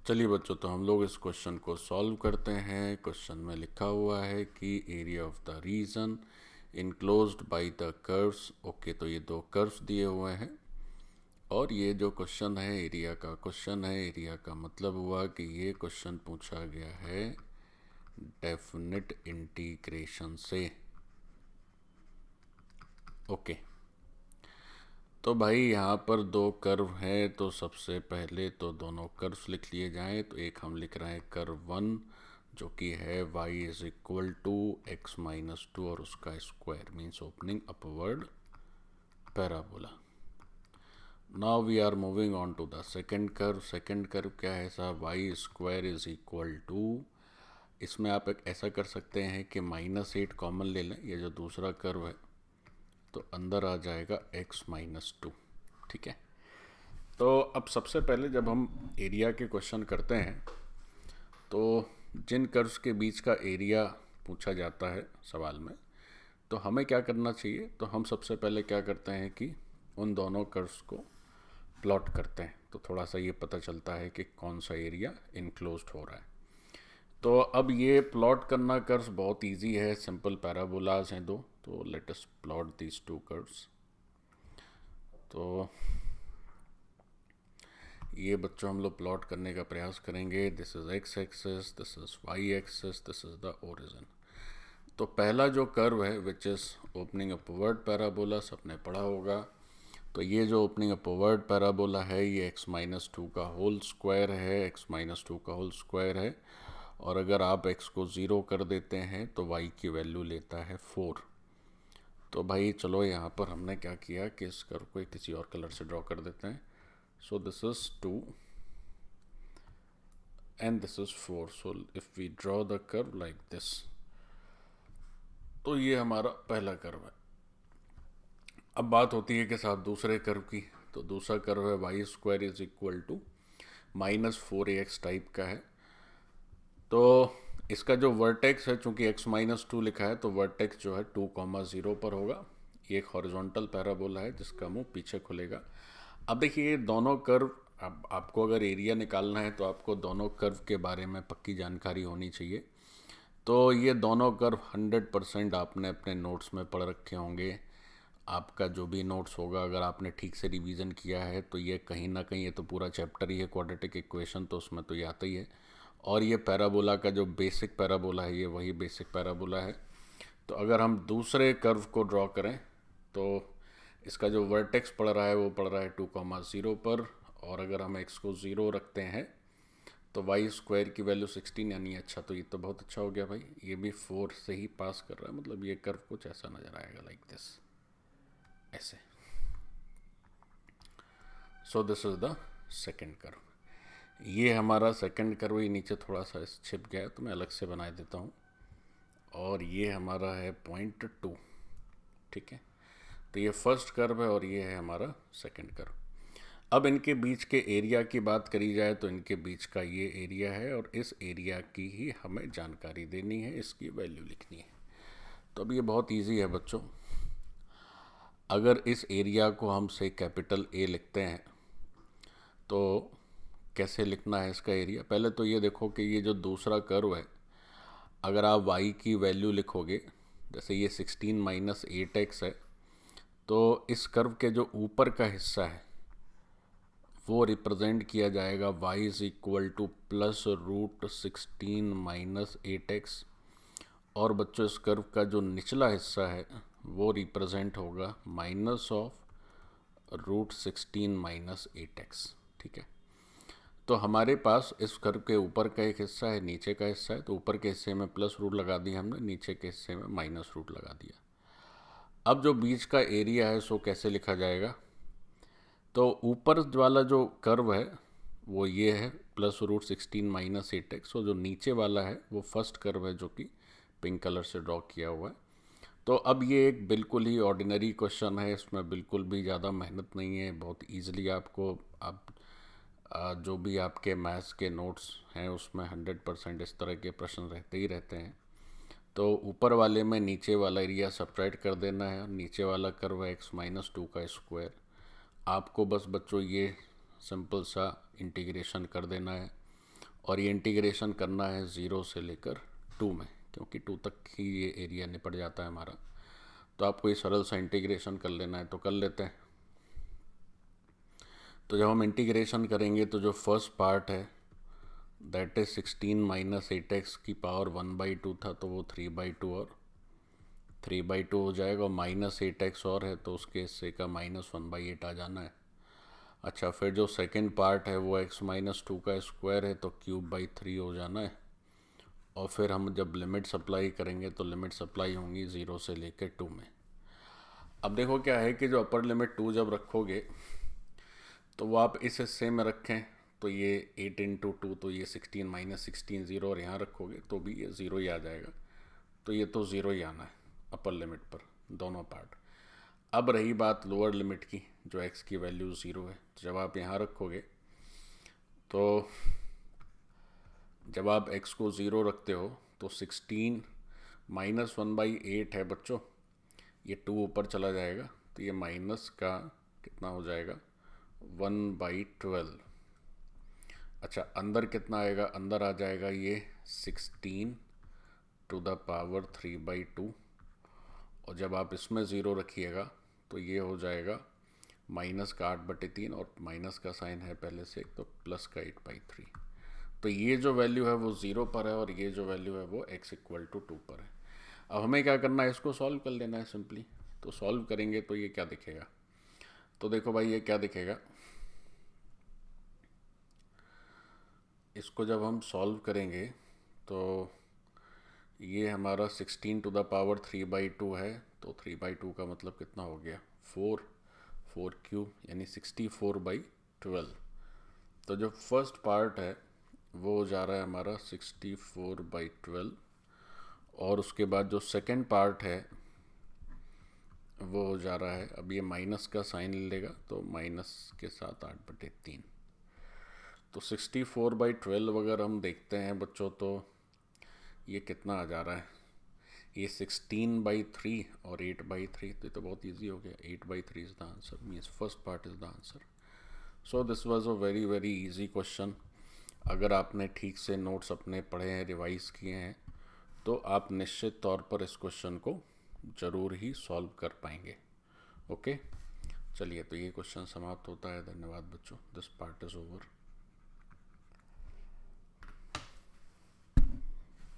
चलिए बच्चों, तो हम लोग इस क्वेश्चन को सॉल्व करते हैं। क्वेश्चन में लिखा हुआ है कि area of the region enclosed by the curves. Okay, तो ये दो कर्व्स दिए हुए हैं और ये जो क्वेश्चन है एरिया का क्वेश्चन है। एरिया का मतलब हुआ कि ये क्वेश्चन पूछा गया है डेफिनेट इंटीग्रेशन से। ओके, तो भाई यहाँ पर दो कर्व हैं, तो सबसे पहले तो दोनों कर्व्स लिख लिए जाएं। तो एक हम लिख रहे हैं कर्व 1 जो कि है y is equal to x minus 2 और उसका square means opening upward parabola. Now we are moving on to the second curve. Second curve क्या है साहब? y square is equal to, इसमें आप एक ऐसा कर सकते हैं कि -8 कॉमन ले लें, ये जो दूसरा कर्व है, तो अंदर आ जाएगा x माइनस 2। ठीक है, तो अब सबसे पहले जब हम एरिया के क्वेश्चन करते हैं तो जिन कर्व्स के बीच का एरिया पूछा जाता है सवाल में, तो हमें क्या करना चाहिए? तो हम सबसे पहले क्या करते हैं कि उन दोनों कर्व्स को प्लॉट करते हैं, तो थोड़ा सा ये पता चलता है कि कौन सा एरिया इनक्लोज्ड हो रहा है। तो अब ये प्लॉट करना कर्व्स बहुत इजी है, सिंपल पैराबोलाज हैं दो। तो let us plot these two curves. तो ये बच्चों हम लोग प्लॉट करने का प्रयास करेंगे। This is X axis, this is Y axis, this is the origin. तो पहला जो कर्व है which is opening upward parabola, सबने पढ़ा होगा। तो ये जो ओपनिंग अपवर्ड पैराबोला है ये x माइनस 2 का होल स्क्वायर है, x माइनस 2 का होल स्क्वायर है। और अगर आप x को 0 कर देते हैं तो y की वैल्यू लेता है 4। तो भाई चलो यहाँ पर हमने क्या किया कि इस कर्व को किसी और कलर से ड्रॉ कर देते हैं। So this is 2 and this is 4. So if we draw the curve like this, तो ये हमारा पहला कर्व है। अब बात होती है कि साहब दूसरे कर्व की। तो दूसरा कर्व है Y square is equal to -4ax type का है। तो इसका जो वर्टेक्स है, चूंकि x माइनस 2 लिखा है, तो वर्टेक्स जो है 2,0 पर होगा। ये एक हॉरिजॉन्टल पैराबोला है जिसका मुंह पीछे खुलेगा। अब देखिए ये दोनों कर्व, अब आपको अगर एरिया निकालना है तो आपको दोनों कर्व के बारे में पक्की जानकारी होनी चाहिए। तो ये दोनों कर्व 100% आपने अपने नोट्स में पढ़ रखे होंगे। आपका जो भी नोट्स होगा, अगर आपने ठीक से रिवीजन किया है तो ये कहीं ना कहीं, ये तो पूरा चैप्टर ही है क्वाड्रेटिक इक्वेशन, तो उसमें तो ये आता ही है। और ये पैराबोला का जो बेसिक पैराबोला है ये वही बेसिक पैराबोला है। तो अगर हम दूसरे कर्व को ड्रॉ करें तो इसका जो वर्टेक्स पड़ रहा है वो पड़ रहा है 2,0 पर। और अगर हम x को 0 रखते हैं तो वाई स्क्वायर की वैल्यू 16, यानी अच्छा, तो ये तो बहुत अच्छा हो गया भाई। ये भी 4 से ही पास कर रहा है, मतलब ये कर्व कुछ ऐसा नज़र आएगा लाइक दिस, ऐसे। So this is the second curve. ये हमारा सेकेंड कर्व ही नीचे थोड़ा सा छिप गया है, तो मैं अलग से बना देता हूँ। और ये हमारा है पॉइंट 2। ठीक है, तो ये फर्स्ट कर्व है और ये है हमारा सेकेंड कर्व। अब इनके बीच के एरिया की बात करी जाए तो इनके बीच का ये एरिया है और इस एरिया की ही हमें जानकारी देनी है, इसकी वैल्यू लिखनी है। तो अब ये बहुत इजी है बच्चों। अगर इस एरिया को हम से कैपिटल A लिखते हैं तो कैसे लिखना है इसका एरिया? पहले तो ये देखो कि ये जो दूसरा कर्व है, अगर आप y की वैल्यू लिखोगे, जैसे ये 16 माइनस 8x है, तो इस कर्व के जो ऊपर का हिस्सा है वो रिप्रेजेंट किया जाएगा y is equal to +√16 minus 8x। और बच्चों इस कर्व का जो निचला हिस्सा है वो रिप्रेजेंट होगा -√16 माइनस 8x। ठीक है, तो हमारे पास इस कर्व के ऊपर का एक हिस्सा है, नीचे का हिस्सा है। तो ऊपर के हिस्से में प्लस रूट लगा दिया हमने, नीचे के हिस्से में माइनस रूट लगा दिया। अब जो बीच का एरिया है सो कैसे लिखा जाएगा? तो ऊपर वाला जो कर्व है वो ये है +√16 माइनस 8x, और जो नीचे वाला है वो फर्स्ट कर्व है जो कि पिंक कलर से ड्रॉ किया हुआ है। तो अब ये एक बिल्कुल ही ऑर्डिनरी क्वेश्चन है, इसमें बिल्कुल भी ज़्यादा मेहनत नहीं है। बहुत ईजिली आपको, आप जो भी आपके मैथ्स के नोट्स हैं उसमें 100% इस तरह के प्रश्न रहते ही रहते हैं। तो ऊपर वाले में नीचे वाला एरिया सब्ट्रैक्ट कर देना है, नीचे वाला कर्व है x माइनस 2 का स्क्वायर। आपको बस बच्चों ये सिंपल सा इंटीग्रेशन कर देना है। और ये इंटीग्रेशन करना है 0 से लेकर 2 में, क्योंकि 2 तक ही ये एरिया निपट जाता है हमारा। तो आपको ये सरल सा इंटीग्रेशन कर लेना है, तो कर लेते हैं। तो जब हम इंटीग्रेशन करेंगे तो जो फर्स्ट पार्ट है दैट इज 16 माइनस 8x की पावर 1/2 था, तो वो 3/2 और 3/2 हो जाएगा, और माइनस 8x और है तो उसके हिस्से का -1/8 आ जाना है। अच्छा, फिर जो सेकंड पार्ट है वो x माइनस 2 का स्क्वायर है, तो 3/3 हो जाना है। और फिर हम जब लिमिट सप्लाई करेंगे तो लिमिट सप्लाई होंगी 0 से लेकर 2 में। अब देखो क्या है कि जो अपर लिमिट 2 जब रखोगे तो वो आप इस हिस्से में रखें तो ये 8 इंटू 2, तो ये 16 माइनस 16 0, और यहाँ रखोगे तो भी ये 0 ही आ जाएगा। तो ये तो 0 ही आना है अपर लिमिट पर, दोनों पार्ट। अब रही बात लोअर लिमिट की, जो x की वैल्यू 0 है। तो जब आप यहाँ रखोगे तो जब आप x को 0 रखते हो तो 16 माइनस 1/8 है बच्चों, ये 2 ऊपर चला जाएगा, तो ये माइनस का कितना हो जाएगा 1/12। अच्छा, अंदर कितना आएगा, अंदर आ जाएगा ये 16 टू द पावर 3/2, और जब आप इसमें 0 रखिएगा तो ये हो जाएगा माइनस का 8/3, और माइनस का साइन है पहले से, तो प्लस का 8/3। तो ये जो वैल्यू है वो 0 पर है, और ये जो वैल्यू है वो x इक्वल टू 2 पर है। अब हमें क्या करना है, इसको सॉल्व कर लेना है सिंपली। तो सॉल्व करेंगे तो ये क्या दिखेगा, तो देखो भाई ये क्या दिखेगा, इसको जब हम सॉल्व करेंगे तो ये हमारा 16 टू द पावर 3/2 है, तो 3/2 का मतलब कितना हो गया 4 क्यूब, यानी 64/12। तो जो फर्स्ट पार्ट है वो जा रहा है हमारा 64/12, और उसके बाद जो सेकंड पार्ट है वो हो जा रहा है, अब ये माइनस का साइन ले लेगा तो माइनस के साथ 8/3। तो 64/12 अगर हम देखते हैं बच्चों तो ये कितना आ जा रहा है, ये 16/3 और 8/3, तो ये तो बहुत इजी हो गया। 8/3 is the answer, means first part is the answer. So this was a very very easy question. अगर आपने ठीक से नोट्स अपने पढ़े हैं, रिवाइज किए हैं, तो आप निश्चित तौर पर इस क्वेश्चन को ज़रूर ही सॉल्व कर पाएंगे। ओके, चलिए, तो ये क्वेश्चन समाप्त होता है। धन्यवाद बच्चों, दिस पार्ट इज़ ओवर।